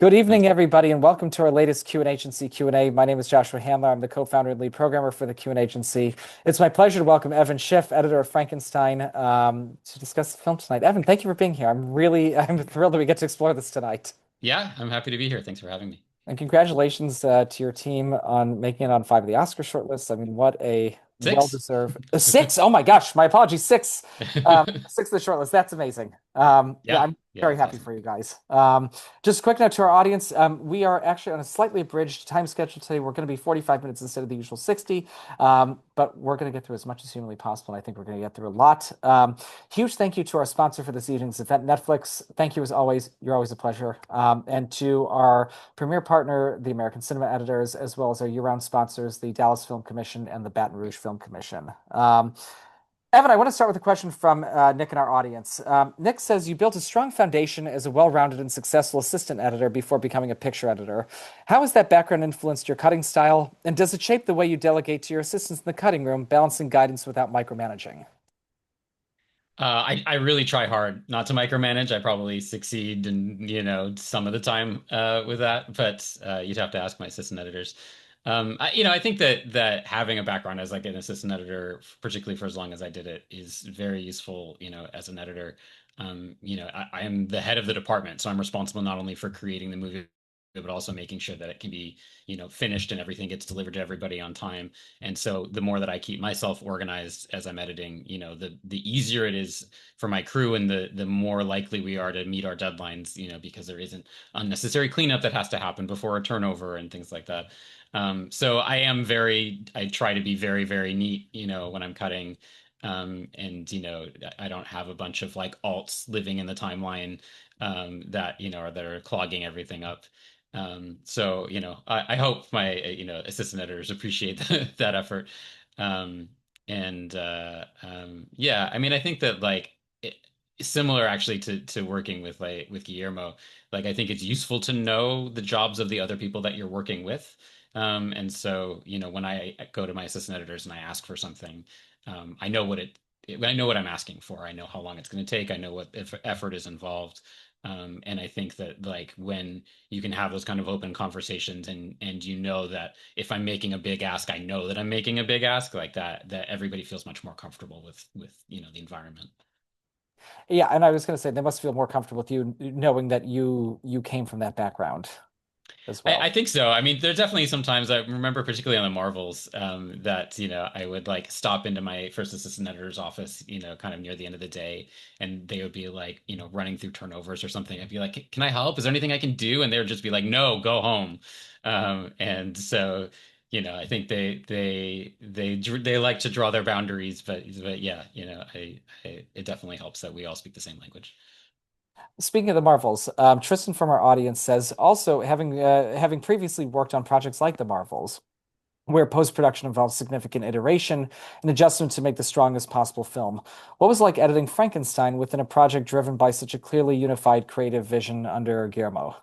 Good evening, everybody, and welcome to our latest Q&Agency Q&A. My name is Joshua Handler. I'm the co-founder and lead programmer for the Q&Agency. It's my pleasure to welcome Evan Schiff, editor of Frankenstein, to discuss the film tonight. Evan, thank you for being here. I'm thrilled that we get to explore this tonight. Yeah, I'm happy to be here. Thanks for having me. And congratulations to your team on making it on five of the Oscar shortlists. I mean, what a Six. well-deserved six. Oh my gosh, my apologies. Six, six of the shortlist. That's amazing. Yeah, Yeah, I'm yeah, very it's happy awesome. for you guys. Just a quick note to our audience. We are actually on a slightly abridged time schedule today. We're going to be 45 minutes instead of the usual 60. But we're going to get through as much as humanly possible. And I think we're going to get through a lot. Huge thank you to our sponsor for this evening's event, Netflix. Thank you as always. You're always a pleasure. And to our premier partner, the American Cinema Editors, as well as our year-round sponsors, the Dallas Film Commission and the Baton Rouge Film Commission. Evan, I want to start with a question from Nick in our audience. Nick says you built a strong foundation as a well-rounded and successful assistant editor before becoming a picture editor. How has that background influenced your cutting style, and does it shape the way you delegate to your assistants in the cutting room, balancing guidance without micromanaging? I really try hard not to micromanage. I probably succeed in, some of the time with that, but you'd have to ask my assistant editors. I think that having a background as like an assistant editor, particularly for as long as I did it, is very useful, as an editor. I am the head of the department, so I'm responsible not only for creating the movie, but also making sure that it can be, finished and everything gets delivered to everybody on time. And so the more that I keep myself organized as I'm editing, the easier it is for my crew and the more likely we are to meet our deadlines, because there isn't unnecessary cleanup that has to happen before a turnover and things like that. So I try to be very, very neat, when I'm cutting. And I don't have a bunch of like alts living in the timeline that are clogging everything up. So I hope my assistant editors appreciate that effort. Um, yeah, I mean, I think that similar actually to working with with Guillermo, like I think it's useful to know the jobs of the other people that you're working with. And so when I go to my assistant editors and I ask for something, I know I know what I'm asking for. I know how long it's going to take. I know what if effort is involved. And I think that like when you can have those kind of open conversations and that if I'm making a big ask, I know that I'm making a big ask like that everybody feels much more comfortable with the environment. Yeah, and I was going to say they must feel more comfortable with you knowing that you came from that background as I well. think so. I mean, there's definitely sometimes I remember, particularly on the Marvels, that I would like stop into my first assistant editor's office, kind of near the end of the day, and they would be like, running through turnovers or something. I'd be like, "Can I help? Is there anything I can do?" And they would just be like, "No, go home." And so, I think they like to draw their boundaries, but yeah, it definitely helps that we all speak the same language. Speaking of the Marvels, Tristan from our audience says also having previously worked on projects like the Marvels, where post-production involves significant iteration and adjustment to make the strongest possible film. What was it like editing Frankenstein within a project driven by such a clearly unified creative vision under Guillermo?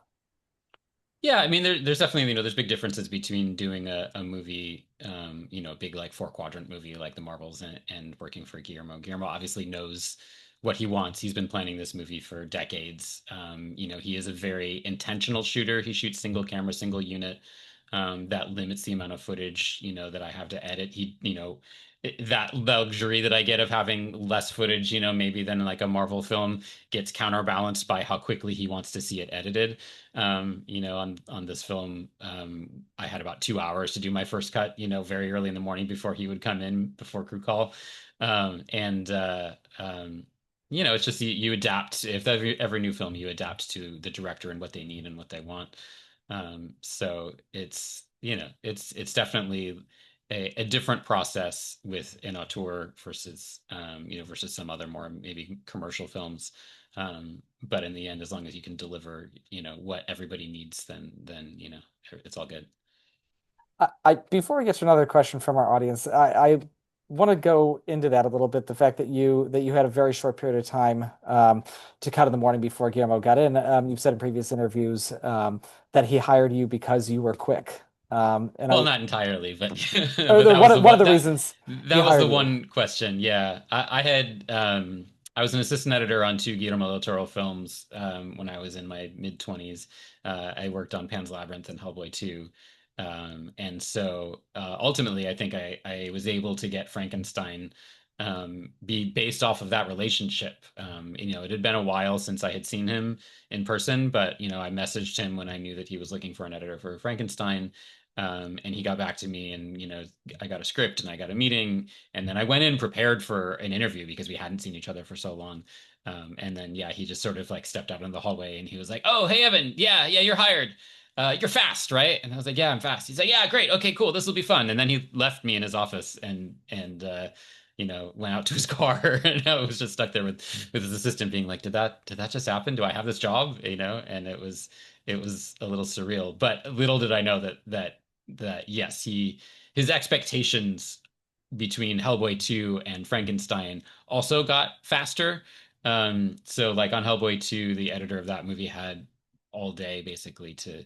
Yeah, I mean, there's definitely, there's big differences between doing a movie, a big like four quadrant movie like the Marvels and working for Guillermo. Guillermo obviously knows what he wants. He's been planning this movie for decades. He is a very intentional shooter. He shoots single camera, single unit. That limits the amount of footage, that I have to edit. That luxury that I get of having less footage, maybe than like a Marvel film gets counterbalanced by how quickly he wants to see it edited. On this film, I had about 2 hours to do my first cut, very early in the morning before he would come in before crew call. And it's just you adapt. If every new film, you adapt to the director and what they need and what they want. So it's definitely a different process with an auteur versus versus some other more maybe commercial films. But in the end, as long as you can deliver, what everybody needs, then it's all good. Before we get to another question from our audience, I want to go into that a little bit. The fact that you had a very short period of time to cut in the morning before Guillermo got in. You've said in previous interviews that he hired you because you were quick. And Well, I not entirely, but or but that was the one of one the reasons he that was the hired you. one question. Yeah, I had. I was an assistant editor on two Guillermo del Toro films when I was in my mid 20s. I worked on Pan's Labyrinth and Hellboy 2. And so ultimately, I think I was able to get Frankenstein be based off of that relationship. It had been a while since I had seen him in person, but, I messaged him when I knew that he was looking for an editor for Frankenstein. And he got back to me, and, I got a script and I got a meeting, and then I went in prepared for an interview because we hadn't seen each other for so long. And then, yeah, he just sort of like stepped out in the hallway and he was like, "Oh, hey, Evan. Yeah, yeah, you're hired. You're fast, right?" And I was like, "Yeah, I'm fast." He's like, "Yeah, great. Okay, cool. This will be fun." And then he left me in his office and went out to his car. And I was just stuck there with his assistant being like, did that just happen? Do I have this job? And it was a little surreal. But little did I know that yes, his expectations between Hellboy 2 and Frankenstein also got faster. So like on Hellboy 2, the editor of that movie had all day basically to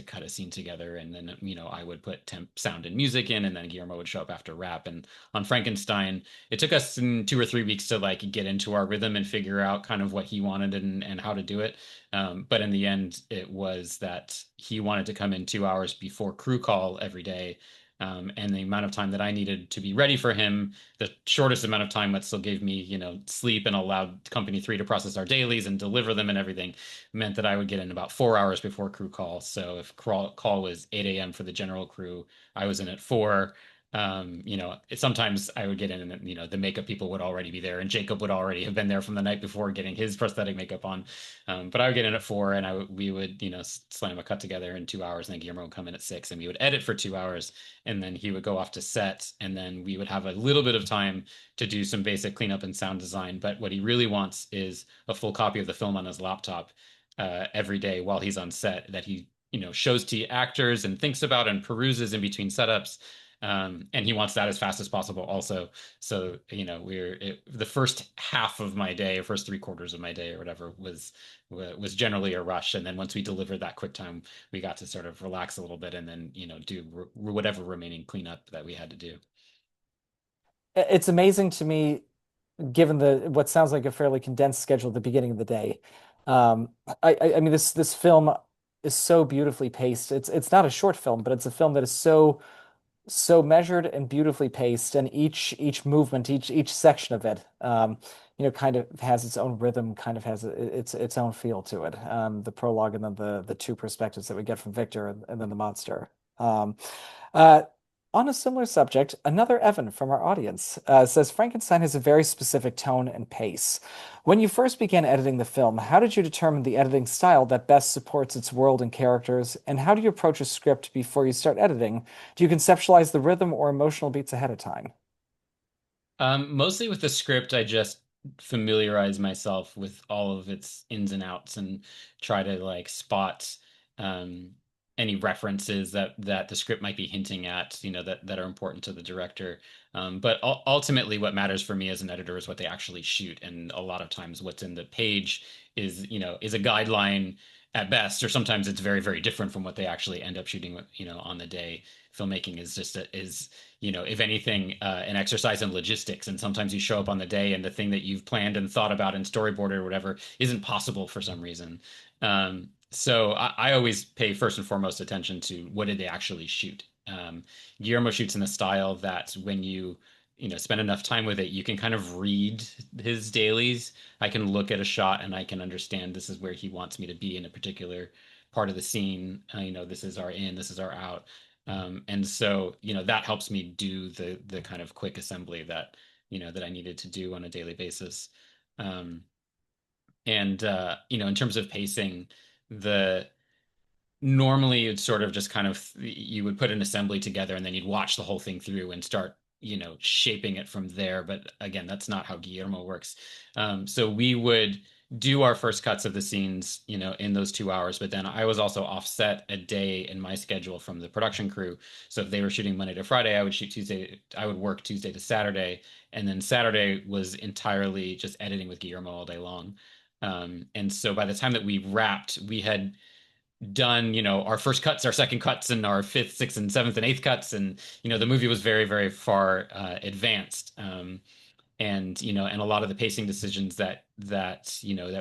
cut a scene together, and then I would put temp sound and music in, and then Guillermo would show up after rap. And on Frankenstein, it took us 2 or 3 weeks to like get into our rhythm and figure out kind of what he wanted and how to do it. But in the end, it was that he wanted to come in 2 hours before crew call every day. And the amount of time that I needed to be ready for him, the shortest amount of time that still gave me, sleep and allowed Company 3 to process our dailies and deliver them and everything, meant that I would get in about 4 hours before crew call. So if call was 8 a.m. for the general crew, I was in at 4. Sometimes I would get in and, the makeup people would already be there, and Jacob would already have been there from the night before getting his prosthetic makeup on. But I would get in at 4, and we would, slam a cut together in 2 hours, and then Guillermo would come in at 6, and we would edit for 2 hours, and then he would go off to set, and then we would have a little bit of time to do some basic cleanup and sound design. But what he really wants is a full copy of the film on his laptop every day while he's on set, that he shows to actors and thinks about and peruses in between setups. And he wants that as fast as possible also. So the first half of my day, or first 3/4 of my day or whatever, was generally a rush. And then once we delivered that quick time, we got to sort of relax a little bit, and then do whatever remaining cleanup that we had to do. It's amazing to me, given the what sounds like a fairly condensed schedule at the beginning of the day. Um, I mean this film is so beautifully paced. It's not a short film, but it's a film that is so measured and beautifully paced, and each movement, each section of it, kind of has its own rhythm, kind of has its own feel to it. The prologue, and then the two perspectives that we get from Victor, and then the monster. Um, uh, on a similar subject, another Evan from our audience says Frankenstein has a very specific tone and pace. When you first began editing the film, how did you determine the editing style that best supports its world and characters? And how do you approach a script before you start editing? Do you conceptualize the rhythm or emotional beats ahead of time? Mostly with the script, I just familiarize myself with all of its ins and outs and try to like spot um, any references that the script might be hinting at, that are important to the director. But ultimately, what matters for me as an editor is what they actually shoot, and a lot of times, what's in the page is a guideline at best, or sometimes it's very, very different from what they actually end up shooting, on the day. Filmmaking is just if anything, an exercise in logistics. And sometimes you show up on the day, and the thing that you've planned and thought about and storyboarded or whatever isn't possible for some reason. So I always pay first and foremost attention to what did they actually shoot. Guillermo shoots in a style that when you spend enough time with it, you can kind of read his dailies. I can look at a shot and I can understand this is where he wants me to be in a particular part of the scene. This is our in, this is our out. And so, that helps me do the kind of quick assembly that I needed to do on a daily basis. Um, and in terms of pacing, the normally it's sort of just kind of you would put an assembly together, and then you'd watch the whole thing through and start shaping it from there. But again, that's not how Guillermo works. So we would do our first cuts of the scenes in those 2 hours, but then I was also offset a day in my schedule from the production crew. So if they were shooting Monday to Friday, I would work Tuesday to Saturday, and then Saturday was entirely just editing with Guillermo all day long. And so by the time that we wrapped, we had done, our first cuts, our second cuts, and our fifth, sixth, and seventh and eighth cuts, and the movie was very, very far advanced. and and a lot of the pacing decisions that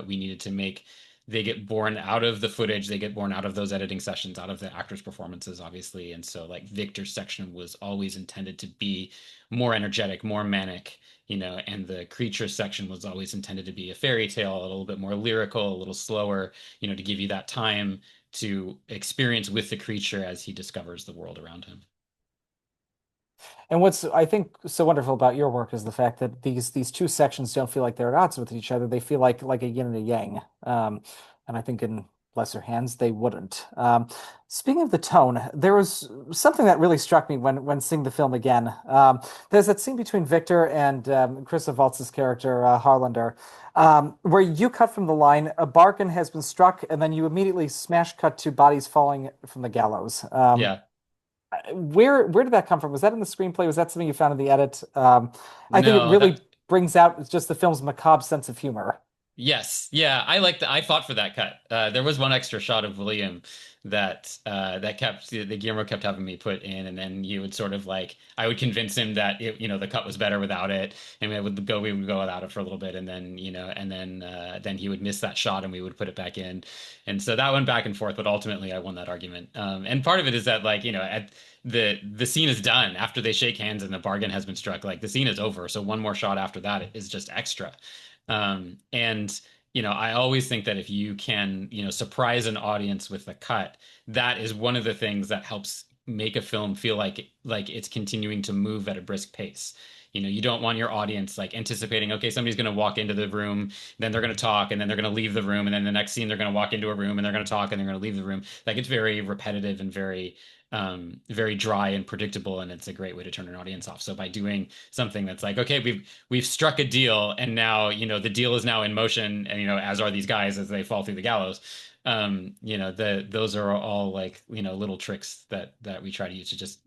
we needed to make, they get born out of the footage, they get born out of those editing sessions, out of the actors' performances, obviously. And so like Victor's section was always intended to be more energetic, more manic, and the creature section was always intended to be a fairy tale, a little bit more lyrical, a little slower, to give you that time to experience with the creature as he discovers the world around him. And what's I think so wonderful about your work is the fact that these two sections don't feel like they're at odds with each other. They feel like a yin and a yang. And I think in lesser hands they wouldn't. Speaking of the tone, there was something that really struck me when seeing the film again. There's that scene between Victor and Chris Waltz's character Harlander, where you cut from the line, a bargain has been struck, and then you immediately smash cut to bodies falling from the gallows. Yeah. Where did that come from? Was that in the screenplay? Was that something you found in the edit? I think it No, really that brings out just the film's macabre sense of humor. Yes, yeah, I like that. I fought for that cut. There was one extra shot of William that Guillermo kept having me put in, and then he would sort of like I would convince him that the cut was better without it, and we would go without it for a little bit, and then then he would miss that shot, and we would put it back in, and so that went back and forth, but ultimately I won that argument. And part of it is that like at the scene is done after they shake hands and the bargain has been struck. Like the scene is over, so one more shot after that is just extra. And I always think that if you can, surprise an audience with a cut, that is one of the things that helps make a film feel like it's continuing to move at a brisk pace. You don't want your audience like anticipating, okay, somebody's going to walk into the room, then they're going to talk, and then they're going to leave the room, and then the next scene they're going to walk into a room and they're going to talk and they're going to leave the room. Like it's very repetitive and very dry and predictable, and it's a great way to turn an audience off. So by doing something that's like, okay, we've struck a deal, and now the deal is now in motion, and as are these guys as they fall through the gallows. Those are all like little tricks that we try to use to just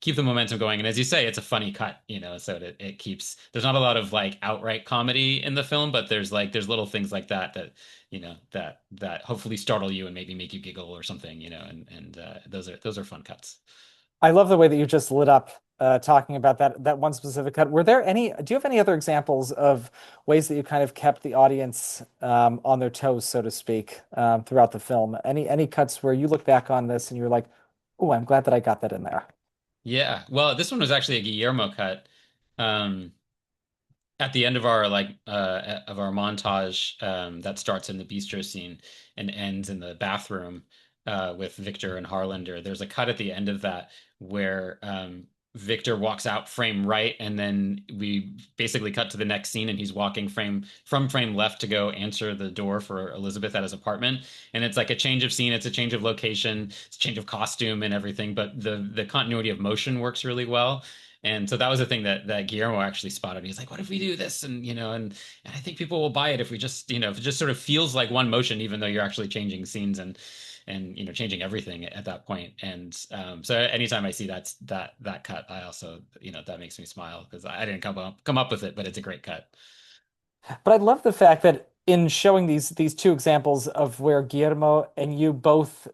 keep the momentum going. And as you say, it's a funny cut, so it keeps. There's not a lot of like outright comedy in the film, but there's little things like that hopefully startle you and maybe make you giggle or something, and those are fun cuts. I love the way that you just lit up talking about that one specific cut. Do you have any other examples of ways that you kind of kept the audience on their toes, so to speak, throughout the film? Any cuts where you look back on this and you're like, oh, I'm glad that I got that in there. Yeah, well, this one was actually a Guillermo cut. Um, at the end of our montage that starts in the bistro scene and ends in the bathroom with Victor and Harlander, there's a cut at the end of that where Victor walks out frame right, and then we basically cut to the next scene, and he's walking frame left to go answer the door for Elizabeth at his apartment. And it's like a change of scene, it's a change of location, it's a change of costume and everything, but the continuity of motion works really well. And so that was the thing that Guillermo actually spotted. He's like, "What if we do this?" And and I think people will buy it if we just if it just sort of feels like one motion, even though you're actually changing scenes and changing everything at that point. And so anytime I see that cut, I also that makes me smile because I didn't come up with it, but it's a great cut. But I love the fact that in showing these two examples of where Guillermo and you both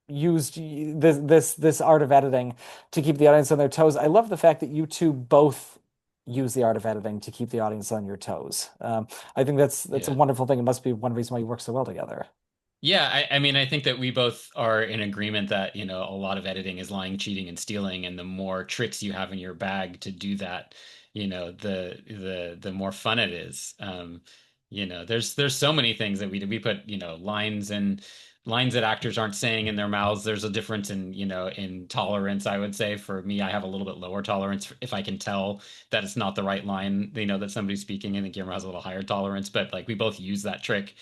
used this art of editing to keep the audience on their toes. I love the fact that you two both use the art of editing to keep the audience on your toes. I think that's a Yeah. wonderful thing. It must be one reason why you work so well together. Yeah, I mean, I think that we both are in agreement that, a lot of editing is lying, cheating, and stealing, and the more tricks you have in your bag to do that, the more fun it is. There's so many things that we do. We put, lines that actors aren't saying in their mouths. There's a difference in tolerance, I would say. For me, I have a little bit lower tolerance if I can tell that it's not the right line, that somebody's speaking. I think Guillermo has a little higher tolerance, but like we both use that trick.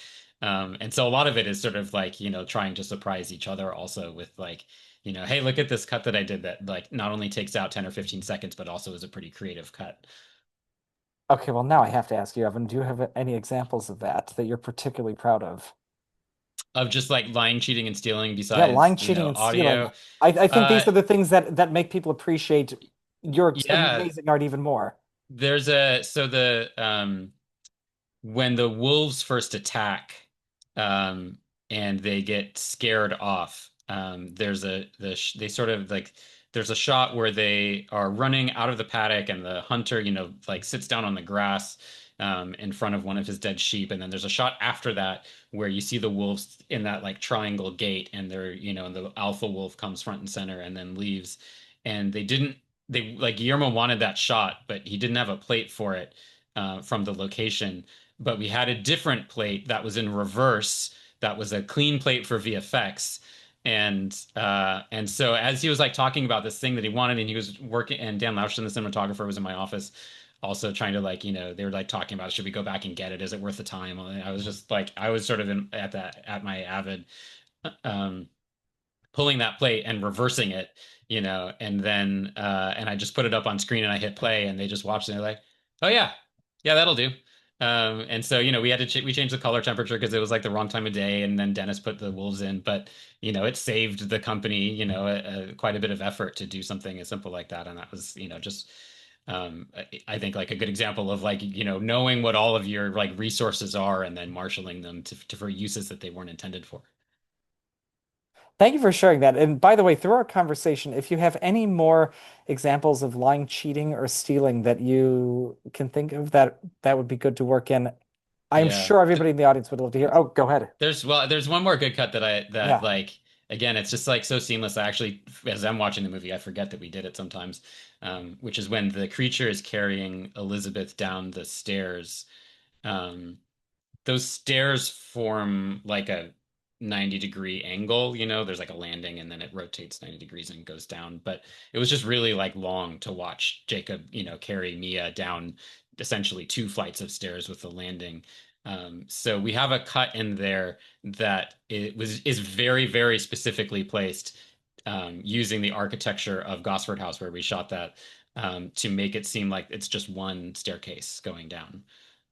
And so a lot of it is sort of like, trying to surprise each other also with like, hey, look at this cut that I did that like not only takes out 10 or 15 seconds, but also is a pretty creative cut Okay, well now I have to ask you, Evan, do you have any examples of that you're particularly proud of? of just like lying, cheating, and stealing Yeah, besides, lying, cheating, and stealing. audio. I think Uh, these are the things that make people appreciate your yeah, amazing art even more. so when the wolves first attack, and they get scared off, there's they sort of like there's a shot where they are running out of the paddock and the hunter, like sits down on the grass in front of one of his dead sheep. And then there's a shot after that where you see the wolves in that like triangle gate, and and the alpha wolf comes front and center and then leaves. And they like Guillermo wanted that shot, but he didn't have a plate for it from the location. But we had a different plate that was in reverse, that was a clean plate for VFX. And so as he was like talking about this thing that he wanted, and he was working, and Dan Lauschten, the cinematographer, was in my office also trying to like, they were like talking about, should we go back and get it? Is it worth the time? I was just like, I was sort of at my Avid um pulling that plate and reversing it, and I just put it up on screen and I hit play and they just watched it and they're like, oh yeah, yeah, that'll do. And so, we had to we changed the color temperature because it was like the wrong time of day, and then Dennis put the wolves in, but it saved the company, quite a bit of effort to do something as simple like that. And that was, just I think like a good example of like, knowing what all of your like resources are and then marshaling them for uses that they weren't intended for. Thank you for sharing that. And by the way, through our conversation, if you have any more examples of lying, cheating, or stealing that you can think of, that would be good to work in. I'm Yeah. sure everybody in the audience would love to hear. Oh, go ahead. There's one more good cut that Yeah. like, again, it's just like so seamless. I actually, as I'm watching the movie, I forget that we did it sometimes. Which is when the creature is carrying Elizabeth down the stairs. Um, those stairs form like a 90-degree angle, there's like a landing and then it rotates 90 degrees and goes down. But it was just really like long to watch Jacob, carry Mia down essentially two flights of stairs with the landing. So we have a cut in there that is very, very specifically placed, using the architecture of Gosford House where we shot that, to make it seem like it's just one staircase going down.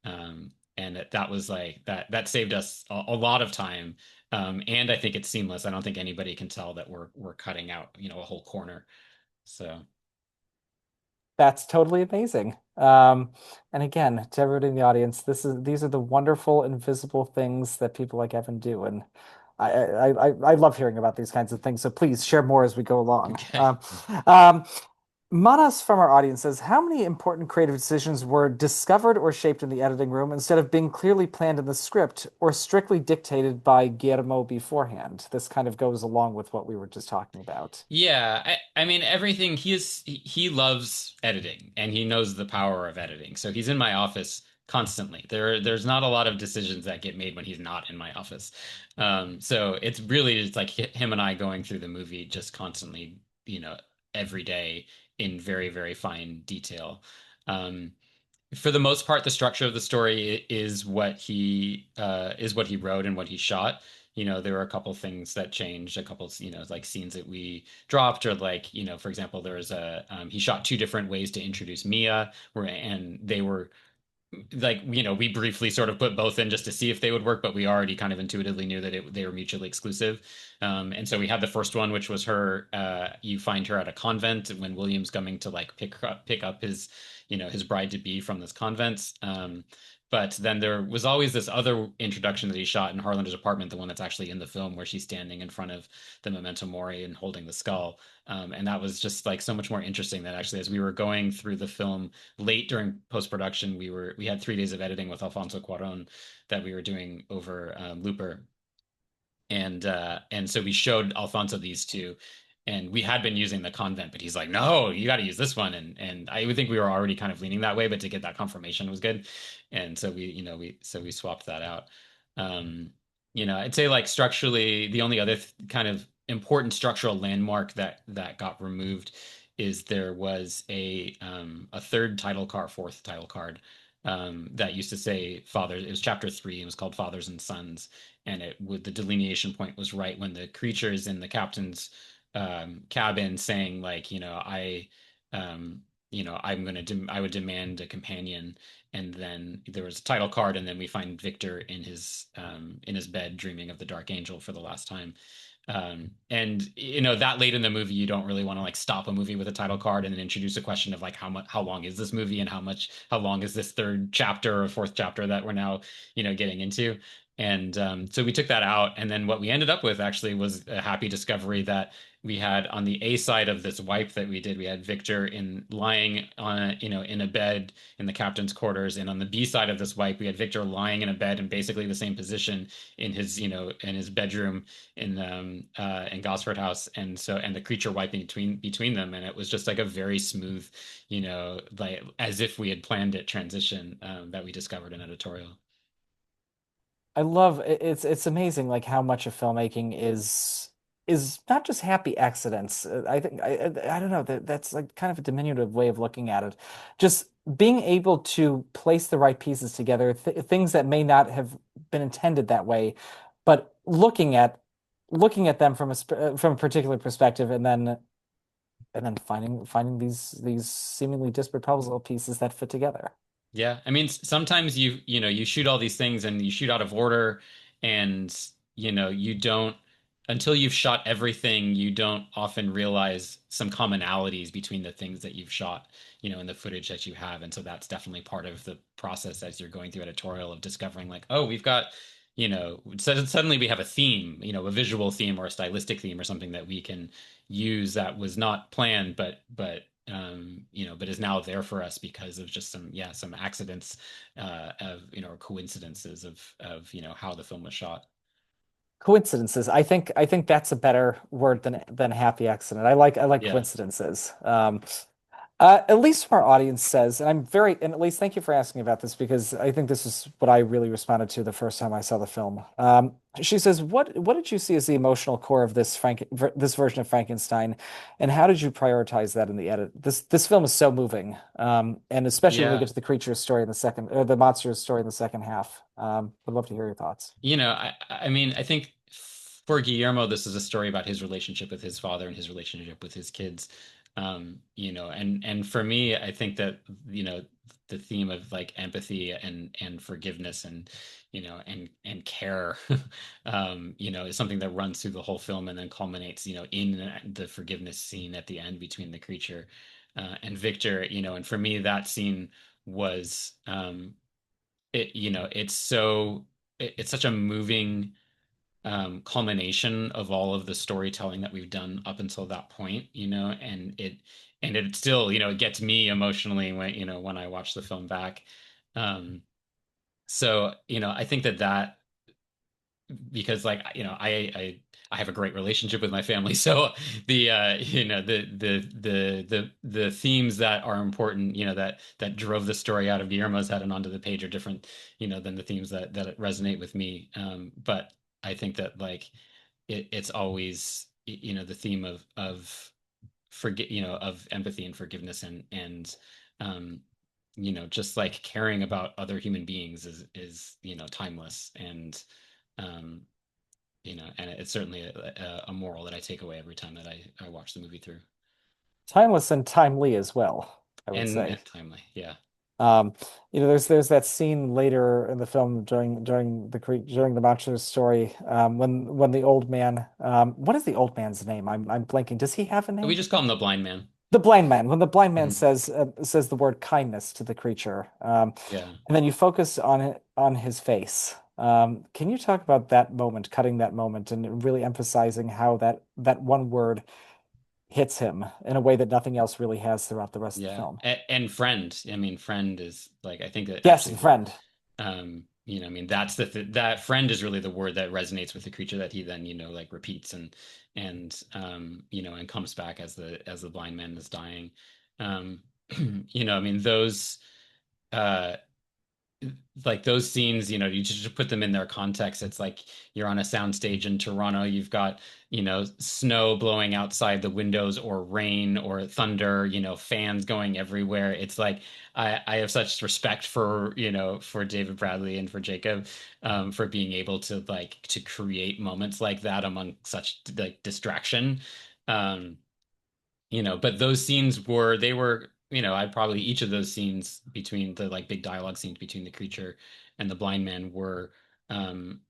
And that was like that saved us a lot of time. And I think it's seamless. I don't think anybody can tell that we're cutting out, a whole corner. So That's totally amazing. And again, to everybody in the audience, these are the wonderful invisible things that people like Evan do, and I love hearing about these kinds of things. So please share more as we go along. okay. Um, Manas from our audience says, how many important creative decisions were discovered or shaped in the editing room instead of being clearly planned in the script or strictly dictated by Guillermo beforehand? This kind of goes along with what we were just talking about. Yeah, I mean everything he loves editing and he knows the power of editing. So he's in my office constantly. There's not a lot of decisions that get made when he's not in my office. So it's really just like him and I going through the movie just constantly, every day in very, very fine detail. Um, for the most part, the structure of the story is what he wrote and what he shot. There were a couple things that changed, a couple, like scenes that we dropped, or like, for example, there was he shot two different ways to introduce Mia, and they were like, we briefly sort of put both in just to see if they would work, but we already kind of intuitively knew that they were mutually exclusive. And so we had the first one, which was her. You find her at a convent when William's coming to like pick up his, his bride to be from this convent. But then there was always this other introduction that he shot in Harlander's apartment, the one that's actually in the film, where she's standing in front of the memento mori and holding the skull. And that was just like so much more interesting that actually, as we were going through the film late during post production, we had 3 days of editing with Alfonso Cuaron that we were doing over Looper, and so we showed Alfonso these two, and we had been using the convent, but he's like, no, you got to use this one, and I would think we were already kind of leaning that way, but to get that confirmation was good, and so we swapped that out. Um, I'd say like structurally, the only other kind of important structural landmark that got removed is there was a third title card, fourth title card, that used to say fathers. It was chapter 3. It was called Fathers and Sons, and it would the delineation point was right when the creature is in the captain's cabin, saying like, um, I would demand a companion, and then there was a title card, and then we find Victor in his bed dreaming of the Dark Angel for the last time. And that late in the movie, you don't really want to like stop a movie with a title card and then introduce a question of like how long is this movie, and how long is this third chapter or fourth chapter that we're now getting into. And so we took that out, and then what we ended up with actually was a happy discovery that we had on the A side of this wipe that we did, we had Victor in lying on, in a bed in the captain's quarters, and on the B side of this wipe, we had Victor lying in a bed in basically the same position in his, in his bedroom in Gosford House, and the creature wiping between them, and it was just like a very smooth, like as if we had planned it transition that we discovered in editorial. I love it's amazing like how much of filmmaking is not just happy accidents. I think I don't know that's like kind of a diminutive way of looking at it. Just being able to place the right pieces together, th things that may not have been intended that way, but looking at them from a particular perspective, and then finding these seemingly disparate puzzle pieces that fit together. Yeah, I mean, sometimes you shoot all these things and you shoot out of order, and you don't until you've shot everything, you don't often realize some commonalities between the things that you've shot, in the footage that you have, and so that's definitely part of the process as you're going through editorial of discovering like, oh, we've got, suddenly we have a theme, a visual theme or a stylistic theme or something that we can use that was not planned, but is now there for us because of just some accidents of or coincidences of how the film was shot. Coincidences. I think that's a better word than happy accident. I like Yeah. coincidences. At least our audience says, and at least thank you for asking about this because I think this is what I really responded to the first time I saw the film. She says, "What did you see as the emotional core of this version of Frankenstein, and how did you prioritize that in the edit? This film is so moving, and especially when we get Yeah. to the creature story in the second, or the monster story in the second half. Would love to hear your thoughts." I mean, I think for Guillermo, this is a story about his relationship with his father and his relationship with his kids. And for me, I think that, the theme of like empathy and forgiveness and, and care, is something that runs through the whole film and then culminates, in the forgiveness scene at the end between the creature and Victor, and for me, that scene was it's such a moving culmination of all of the storytelling that we've done up until that point, and it still, it gets me emotionally when I watch the film back. So, I think that because like I have a great relationship with my family, so the the themes that are important, that drove the story out of Guillermo's head and onto the page are different, than the themes that resonate with me. But I think that like it's always, the theme of forget of empathy and forgiveness and um just like caring about other human beings is timeless, um and it's certainly a moral that I take away every time that I watch the movie through. Timeless and timely as well, I would And say. timely, yeah. Um, there's that scene later in the film during the monster's story, when the old man, what is the old man's name? I'm blanking. Does he have a We name? just call him the blind man. The blind man. When the blind man Mhm. says the word kindness to the creature, Yeah. and then you focus on his face. Can you talk about that moment, cutting that moment, and really emphasizing how that one word hits him in a way that nothing else really has throughout the rest of the Yeah. film? And friend. I mean, friend is like, I think that Yes, actually the friend. I mean, that's that friend is really the word that resonates with the creature that he then, like repeats and comes back as the blind man is dying. Um, I mean, uh like those scenes, you just put them in their context. It's like you're on a soundstage in Toronto. You've got, snow blowing outside the windows, or rain, or thunder, fans going everywhere. It's like I have such respect for David Bradley and for Jacob, for being able to create moments like that among such like distraction. Um, but those scenes were, I'd probably each of those scenes between the like big dialogue scenes between the creature and the blind man were, um,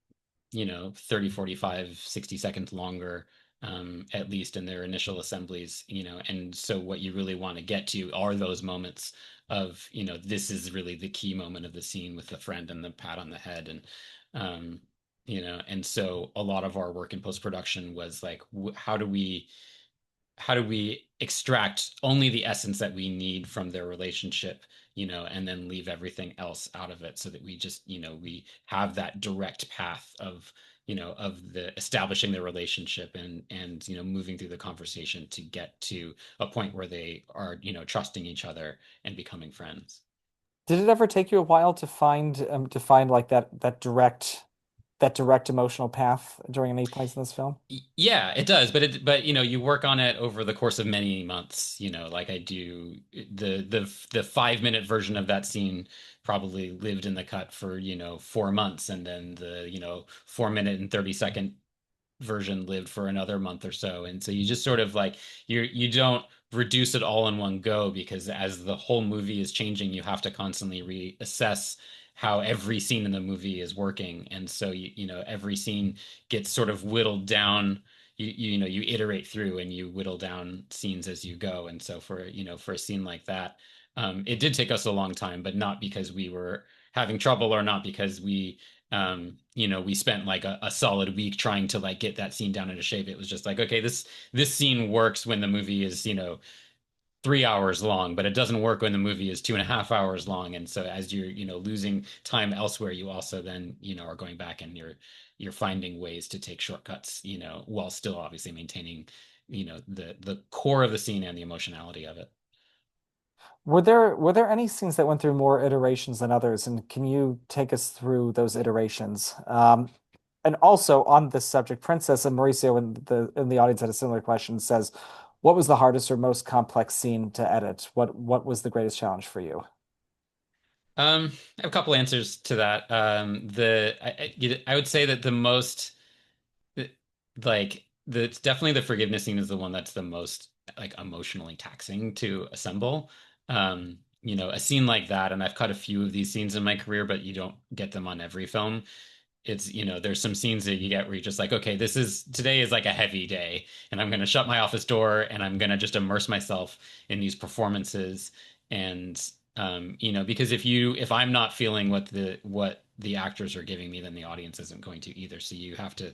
30, 45, 60 seconds longer, at least in their initial assemblies, and so what you really want to get to are those moments of, this is really the key moment of the scene with the friend and the pat on the head. And and so a lot of our work in post production was like, how do we extract only the essence that we need from their relationship, and then leave everything else out of it so that we just, we have that direct path of the establishing the relationship and moving through the conversation to get to a point where they are, trusting each other and becoming friends. Did it ever take you a while to find like that direct emotional path during any points in this film? Yeah, it does, but you work on it over the course of many months, like I do. The 5 minute version of that scene probably lived in the cut for, 4 months, and then the, 4 minute and 30 second version lived for another month or so. And so you just sort of like, you don't reduce it all in one go, because as the whole movie is changing, you have to constantly reassess how every scene in the movie is working. And so every scene gets sort of whittled down. You iterate through and you whittle down scenes as you go. And so for a scene like that, it did take us a long time, but not because we were having trouble, or not because we spent like a solid week trying to like get that scene down into shape. It was just like, okay, this scene works when the movie is, 3 hours long, but it doesn't work when the movie is 2.5 hours long. And so as you're, losing time elsewhere, you also then, are going back and you're finding ways to take shortcuts, while still obviously maintaining, the core of the scene and the emotionality of it. Were there any scenes that went through more iterations than others? And can you take us through those iterations? And also on this subject, Princess and Mauricio in the audience had a similar question. Says, what was the hardest or most complex scene to edit? What was the greatest challenge for you? I have a couple answers to that. I would say that the most, like, it's definitely the forgiveness scene is the one that's the most like emotionally taxing to assemble. A scene like that, and I've cut a few of these scenes in my career, but you don't get them on every film. It's, there's some scenes that you get where you're just like, okay, today is like a heavy day, and I'm going to shut my office door and I'm going to just immerse myself in these performances. And because if I'm not feeling what the actors are giving me, then the audience isn't going to either. So you have to,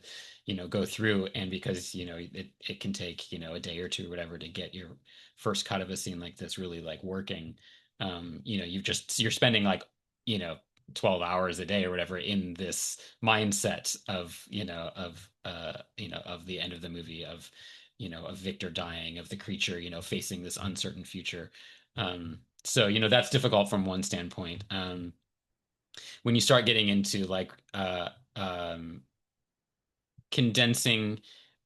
go through, and because it can take, a day or two or whatever to get your first cut of a scene like this really like working. You're spending like, you know 12 hours a day or whatever in this mindset of the end of the movie, of Victor dying, of the creature, facing this uncertain future. So that's difficult from one standpoint. When you start getting into like condensing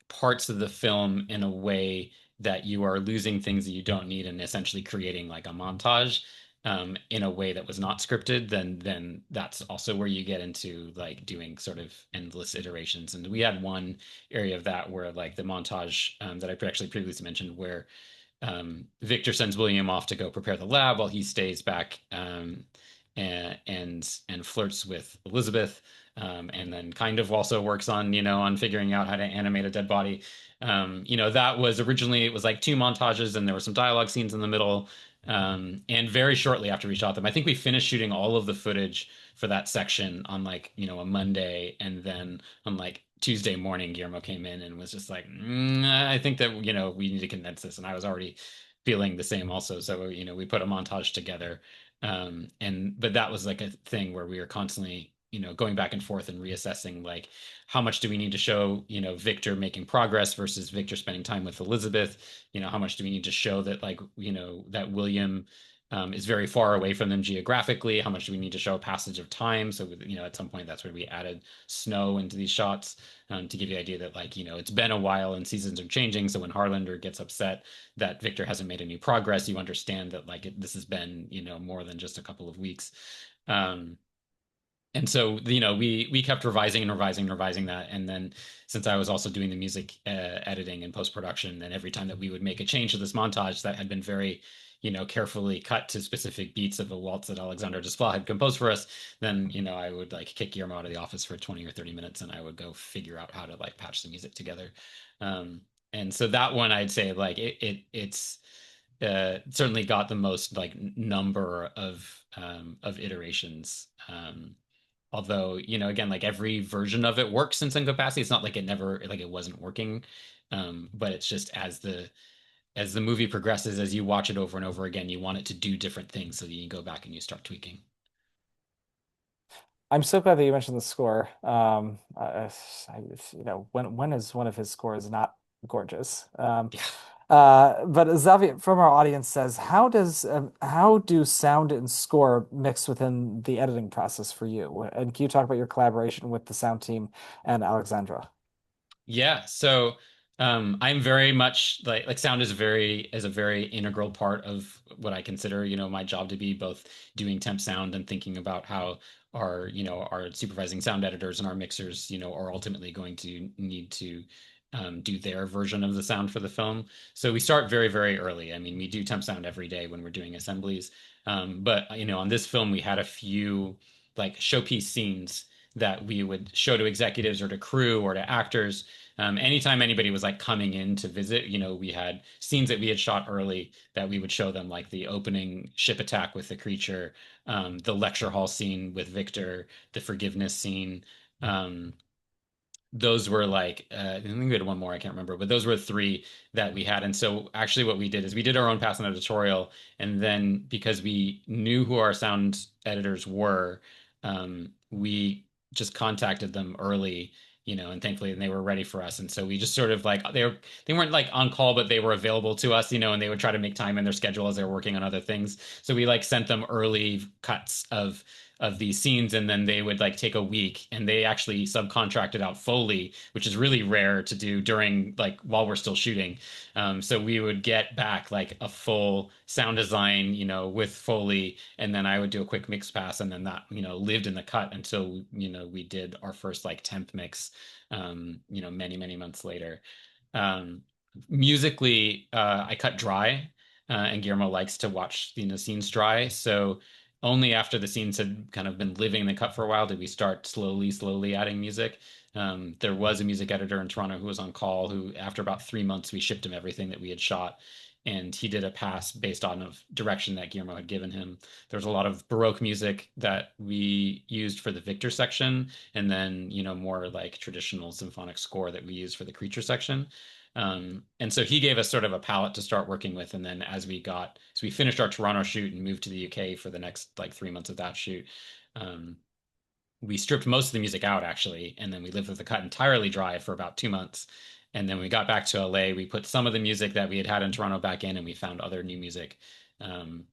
parts of the film in a way that you are losing things that you don't need, and essentially creating like a montage in a way that was not scripted, then that's also where you get into like doing sort of endless iterations. And we had one area of that where like the montage that I actually previously mentioned, where Victor sends William off to go prepare the lab while he stays back, and flirts with Elizabeth, and then kind of also works on figuring out how to animate a dead body. That was originally, it was like two montages, and there were some dialogue scenes in the middle. And very shortly after we shot them, I think we finished shooting all of the footage for that section on like a Monday, and then on like Tuesday morning, Guillermo came in and was just like, I think that we need to condense this, and I was already feeling the same also. So we put a montage together, and but that was like a thing where we were constantly going back and forth and reassessing like how much do we need to show Victor making progress versus Victor spending time with Elizabeth. How much do we need to show that like that William is very far away from them geographically? How much do we need to show a passage of time? So at some point that's where we added snow into these shots, to give you the idea that like it's been a while and seasons are changing. So when Harlander gets upset that Victor hasn't made any progress, you understand that like this has been more than just a couple of weeks. Um, and so we kept revising and revising and revising that. And then since I was also doing the music editing and post production, and every time that we would make a change to this montage that had been very carefully cut to specific beats of a waltz that Alexander Desplat had composed for us, then I would like kick Guillermo out of the office for 20 or 30 minutes, and I would go figure out how to like patch the music together. And so that one, I'd say like it's certainly got the most like number of iterations. Although, again, like every version of it works in some capacity. It's not like it never like it wasn't working. But it's just as the movie progresses, as you watch it over and over again, you want it to do different things, so you go back and you start tweaking. I'm so glad that you mentioned the score. When is one of his scores not gorgeous? Yeah. But Xavier from our audience says, how do sound and score mix within the editing process for you? And can you talk about your collaboration with the sound team and Alexandra? Yeah, so I'm very much like sound is a very integral part of what I consider, my job to be, both doing temp sound and thinking about how our supervising sound editors and our mixers, are ultimately going to need to do their version of the sound for the film. So we start very, very early. I mean, we do temp sound every day when we're doing assemblies. But on this film, we had a few like showpiece scenes that we would show to executives or to crew or to actors. Anytime anybody was like coming in to visit, we had scenes that we had shot early that we would show them, like the opening ship attack with the creature, the lecture hall scene with Victor, the forgiveness scene. Um, those were like I think we had one more, I can't remember, but those were three that we had. And so actually what we did is we did our own pass and editorial, and then because we knew who our sound editors were, we just contacted them early, and thankfully they were ready for us. And so we just sort of like they weren't like on call, but they were available to us, and they would try to make time in their schedule as they were working on other things. So we like sent them early cuts of these scenes, and then they would like take a week, and they actually subcontracted out Foley, which is really rare to do during like while we're still shooting. So we would get back like a full sound design, with Foley, and then I would do a quick mix pass, and then that lived in the cut until we did our first like temp mix, many many months later. um, Musically, I cut dry, and Guillermo likes to watch scenes dry. So only after the scenes had kind of been living in the cut for a while did we start slowly adding music. There was a music editor in Toronto who was on call, who after about 3 months we shipped him everything that we had shot, and he did a pass based on of direction that Guillermo had given him. There's a lot of Baroque music that we used for the Victor section, and then more like traditional symphonic score that we used for the creature section. And so he gave us sort of a palette to start working with. And then as we finished our Toronto shoot and moved to the UK for the next like 3 months of that shoot, um, we stripped most of the music out actually, and then we lived with the cut entirely dry for about 2 months. And then we got back to LA. We put some of the music that we had in Toronto back in, and we found other new music, and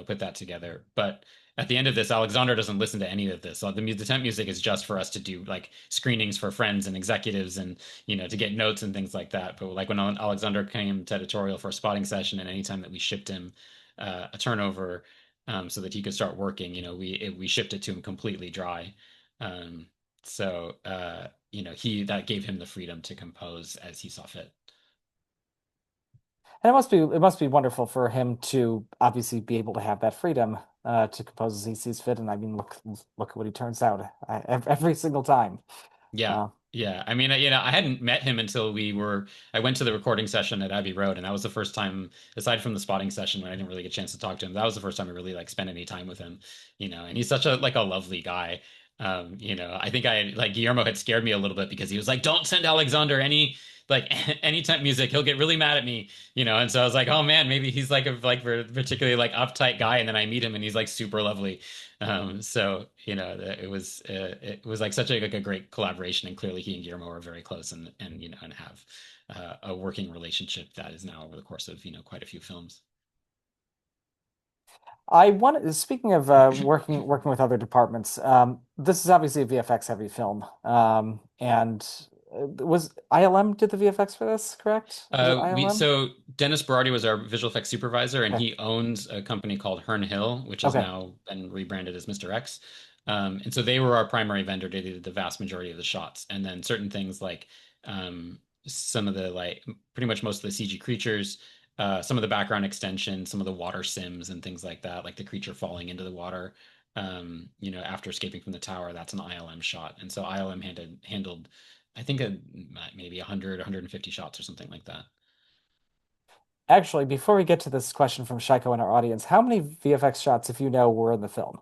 put that together. But at the end of this, Alexander doesn't listen to any of this. So the temp music is just for us to do like screenings for friends and executives, and to get notes and things like that. But like when Alexander came to editorial for a spotting session, and anytime that we shipped him a turnover, so that he could start working. We shipped it to him completely dry. Um, he that gave him the freedom to compose as he saw fit. And it must be wonderful for him to obviously be able to have that freedom to compose as he sees fit. And I mean, look at what he turns out every single time. Yeah. Uh, Yeah. I mean, I hadn't met him until I went to the recording session at Abbey Road, and that was the first time, aside from the spotting session when I didn't really get a chance to talk to him, that was the first time I really like spent any time with him, and he's such a lovely guy. I think like Guillermo had scared me a little bit because he was like, don't send Alexander any like any temp music. He'll get really mad at me, and so I was like, oh man, maybe he's like a like particularly like uptight guy. And then I meet him and he's like super lovely. So it was like such like a great collaboration, and clearly he and Guillermo are very close, and have a working relationship that is now over the course of quite a few films. speaking of working with other departments, this is obviously a VFX heavy film. And was ILM did the VFX for this, correct? Was it We ILM? so Dennis Berardi was our visual effects supervisor, and Okay. he owns a company called Hern Hill, which has Okay. now been rebranded as Mr. X. And so they were our primary vendor. They did the vast majority of the shots, and then certain things like some of the like pretty much most of the CG creatures, some of the background extension, some of the water sims and things like that, like the creature falling into the water. After escaping from the tower, that's an ILM shot, and so ILM handled I think maybe 100, 150 shots or something like that. Actually, before we get to this question from Shaiko in our audience, how many VFX shots, if you know, were in the film?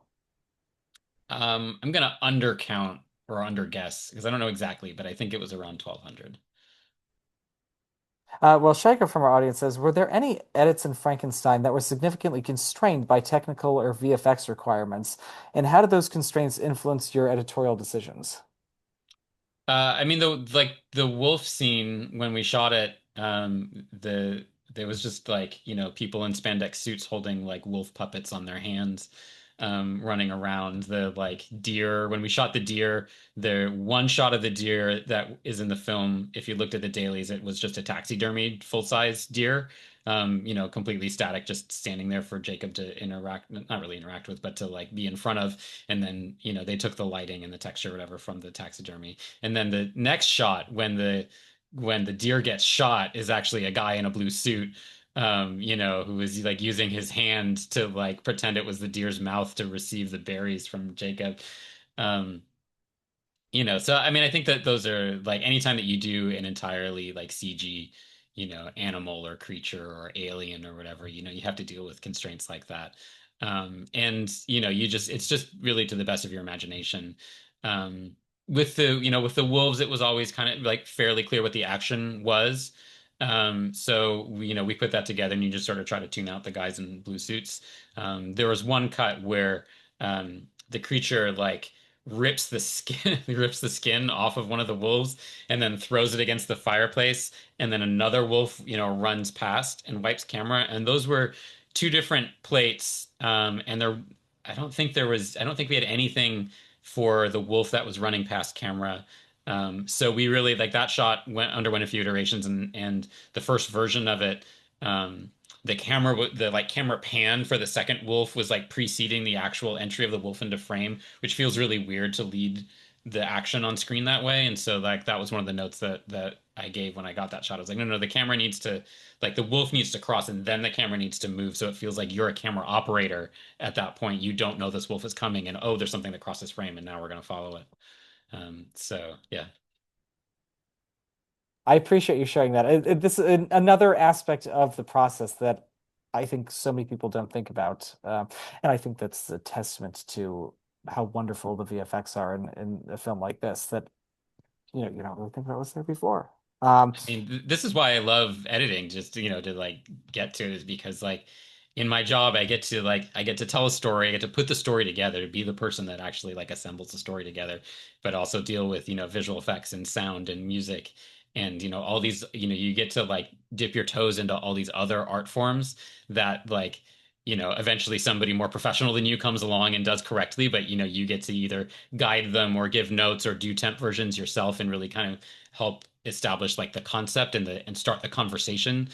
I'm gonna undercount or underguess because I don't know exactly, but I think it was around 1200. Well, Shaker from our audience says, were there any edits in Frankenstein that were significantly constrained by technical or VFX requirements? And how did those constraints influence your editorial decisions? I mean the wolf scene when we shot it, there was just like, people in spandex suits holding like wolf puppets on their hands, running around. The like deer, when we shot the deer, the one shot of the deer that is in the film, if you looked at the dailies, it was just a taxidermied full-size deer. Completely static, just standing there for Jacob to interact, not really interact with, but to like be in front of. And then, they took the lighting and the texture, or whatever, from the taxidermy. And then the next shot, when the deer gets shot, is actually a guy in a blue suit, who is like using his hand to like pretend it was the deer's mouth to receive the berries from Jacob. Um, so I mean, I think that those are like anytime that you do an entirely like CG, animal or creature or alien or whatever, you have to deal with constraints like that. And it's just really to the best of your imagination. Um, with the wolves, it was always kind of like fairly clear what the action was. So we put that together and you just sort of try to tune out the guys in blue suits. There was one cut where the creature like rips the skin rips the skin off of one of the wolves and then throws it against the fireplace, and then another wolf runs past and wipes camera, and those were two different plates. And there I don't think we had anything for the wolf that was running past camera. So we really like that shot underwent a few iterations, and the first version of it, the like camera pan for the second wolf was like preceding the actual entry of the wolf into frame, which feels really weird to lead the action on screen that way. And so like that was one of the notes that I gave when I got that shot. I was like, no, no, the camera needs to, like, the wolf needs to cross and then the camera needs to move. So it feels like you're a camera operator at that point. You don't know this wolf is coming, and oh, there's something that crosses frame and now we're going to follow it. So yeah. I appreciate you sharing that. This is another aspect of the process that I think so many people don't think about. And I think that's a testament to how wonderful the VFX are in a film like this that, you don't really think about what's there before. Um, I mean, this is why I love editing, just to like get to it, is because like in my job, I get to tell a story, I get to put the story together, to be the person that actually like assembles the story together, but also deal with visual effects and sound and music, and all these, you get to like dip your toes into all these other art forms that like eventually somebody more professional than you comes along and does correctly, but you get to either guide them or give notes or do temp versions yourself and really kind of help establish like the concept and start the conversation,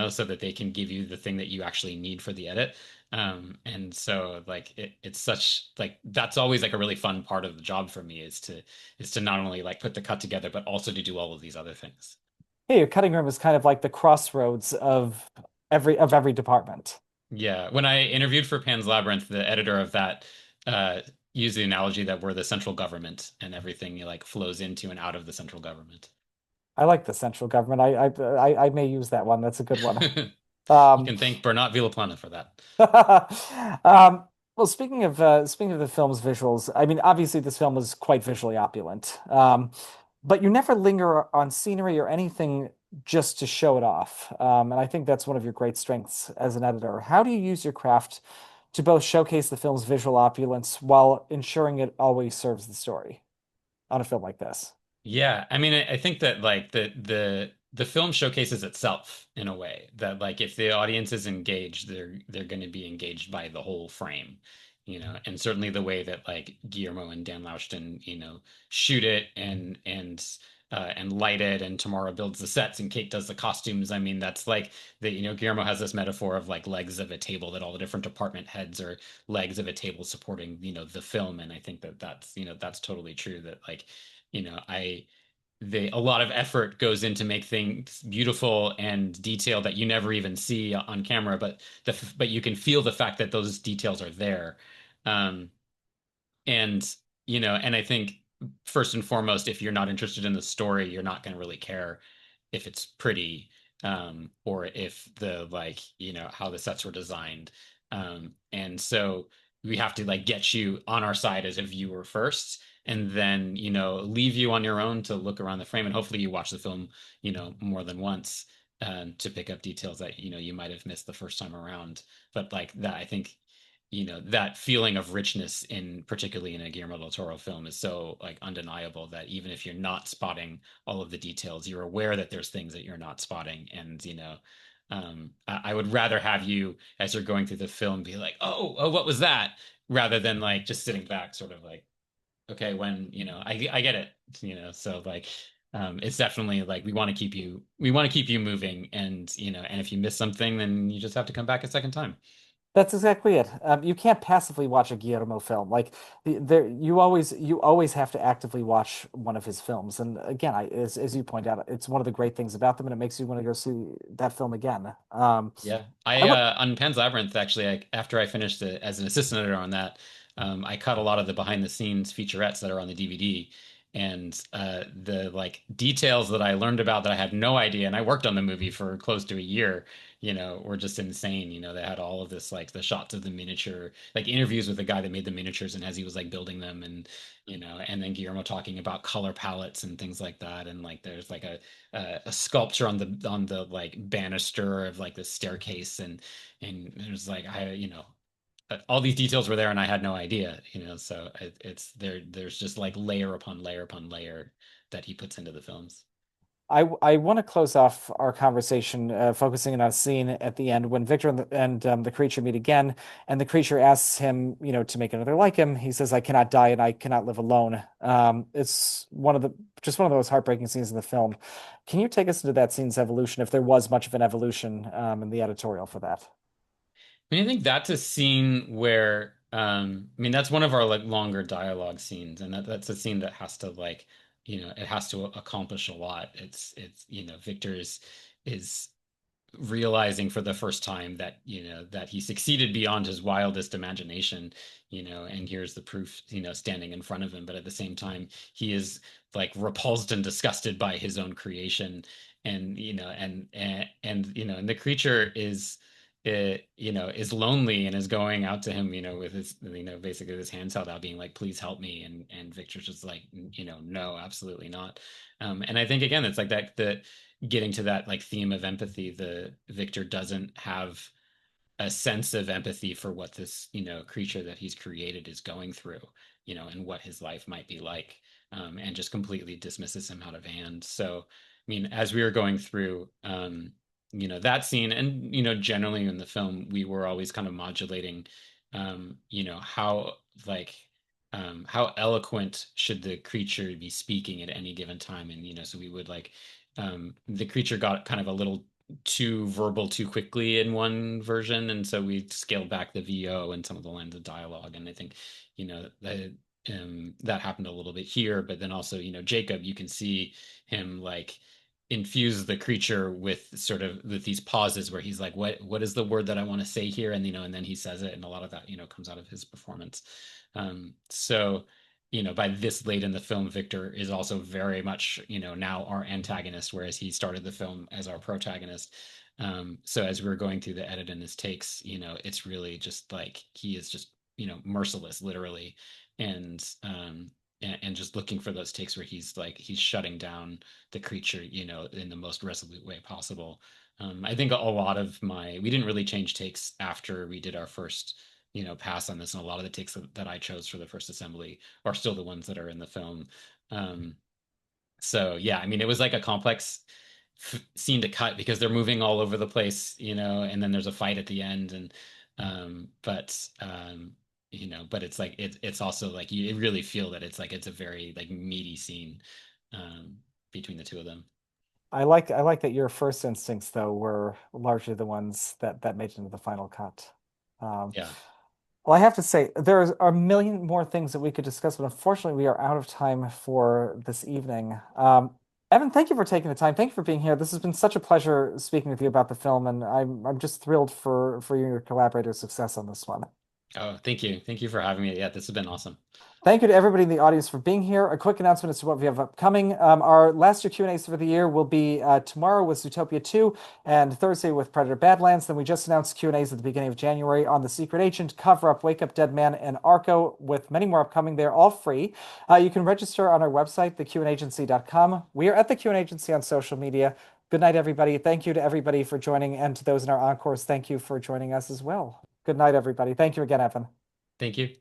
so that they can give you the thing that you actually need for the edit. And so like it's such like that's always like a really fun part of the job for me, is to not only like put the cut together but also to do all of these other things. hey, your cutting room is kind of like the crossroads of every department. Yeah, when I interviewed for Pan's Labyrinth, the editor of that uh used the analogy that we're the central government and everything like flows into and out of the central government. I like the central government. I may use that one. That's a good one. You Um, can thank Bernat Villaplana for that. well, speaking of the film's visuals, I mean, obviously this film was quite visually opulent. But you never linger on scenery or anything just to show it off. And I think that's one of your great strengths as an editor. How do you use your craft to both showcase the film's visual opulence while ensuring it always serves the story on a film like this? Yeah, I mean, I think that like the film showcases itself in a way that like if the audience is engaged, they're going to be engaged by the whole frame, and certainly the way that like Guillermo and Dan Lauschten, shoot it and light it, and Tamara builds the sets and Kate does the costumes. I mean, that's like Guillermo has this metaphor of like legs of a table, that all the different department heads are legs of a table supporting the film, and I think that that's totally true, that like I they a lot of effort goes into make things beautiful and detailed that you never even see on camera, but you can feel the fact that those details are there. Um, and and I think first and foremost, if you're not interested in the story, you're not going to really care if it's pretty, or if the like how the sets were designed. And so we have to like get you on our side as a viewer first, and then leave you on your own to look around the frame, and hopefully you watch the film more than once, to pick up details that you might have missed the first time around. But like that, I think that feeling of richness in particularly in a Guillermo del Toro film is so like undeniable that even if you're not spotting all of the details, you're aware that there's things that you're not spotting. And I would rather have you, as you're going through the film, be like, oh, what was that, rather than like just sitting back sort of like, okay, when I get it. So like, it's definitely like we want to keep you moving, and if you miss something, then you just have to come back a second time. That's exactly it. You can't passively watch a Guillermo film. Like you always have to actively watch one of his films. And again, as you point out, it's one of the great things about them, and it makes you want to go see that film again. Yeah, I I want on Pan's Labyrinth actually. After I finished it as an assistant editor on that, I cut a lot of the behind the scenes featurettes that are on the DVD, and the like details that I learned about that I had no idea. And I worked on the movie for close to a year. Were just insane. They had all of this like the shots of the miniature, like interviews with the guy that made the miniatures and as he was like building them, and then Guillermo talking about color palettes and things like that. And like there's like a sculpture on the like banister of like the staircase, and there's like all these details were there and I had no idea. So it's there's just like layer upon layer upon layer that he puts into the films. I want to close off our conversation focusing on a scene at the end when Victor and the creature meet again, and the creature asks him, to make another like him. He says, "I cannot die and I cannot live alone." It's one of those heartbreaking scenes in the film. Can you take us into that scene's evolution, if there was much of an evolution in the editorial for that? I think that's a scene where that's one of our like longer dialogue scenes, and that's a scene that has to like it has to accomplish a lot. It's Victor is realizing for the first time that that he succeeded beyond his wildest imagination, and here's the proof standing in front of him. But at the same time he is like repulsed and disgusted by his own creation. And and the creature is lonely and is going out to him with his basically his hands held out being like, please help me. And Victor's just like, no, absolutely not. And I think again it's like that getting to that like theme of empathy, the Victor doesn't have a sense of empathy for what this creature that he's created is going through, and what his life might be like, and just completely dismisses him out of hand. So as we were going through that scene, and generally in the film we were always kind of modulating how like how eloquent should the creature be speaking at any given time. And so we would like the creature got kind of a little too verbal too quickly in one version, and so we scaled back the VO and some of the lines of dialogue. And I think that happened a little bit here. But then also Jacob, you can see him like infuse the creature with sort of with these pauses where he's like, what is the word that I want to say here? And and then he says it, and a lot of that comes out of his performance. So by this late in the film, Victor is also very much, now our antagonist, whereas he started the film as our protagonist. So as we were going through the edit and his takes, it's really just like he is just, merciless, literally, and and just looking for those takes where he's like he's shutting down the creature, in the most resolute way possible. I think a lot of we didn't really change takes after we did our first pass on this, and a lot of the takes that I chose for the first assembly are still the ones that are in the film. Um, so yeah, it was like a complex scene to cut because they're moving all over the place, and then there's a fight at the end. And but it's like it's also like you really feel that it's like it's a very like meaty scene um, between the two of them. I like that your first instincts though were largely the ones that made it into the final cut. Um, Yeah. Well, I have to say, there are a million more things that we could discuss, but unfortunately, we are out of time for this evening. Evan, thank you for taking the time. Thank you for being here. This has been such a pleasure speaking with you about the film, and I'm just thrilled for you and your collaborator's success on this one. Oh, thank you. Thank you for having me. Yeah, this has been awesome. Thank you to everybody in the audience for being here. A quick announcement as to what we have upcoming. Our last year Q&As for the year will be tomorrow with Zootopia 2 and Thursday with Predator Badlands. Then we just announced Q&As at the beginning of January on The Secret Agent, Cover Up, Wake Up Dead Man, and Arco, with many more upcoming. They're all free. You can register on our website, theqagency.com. We are at The Q&A Agency on social media. Good night, everybody. Thank you to everybody for joining, and to those in our encores, thank you for joining us as well. Good night, everybody. Thank you again, Evan. Thank you.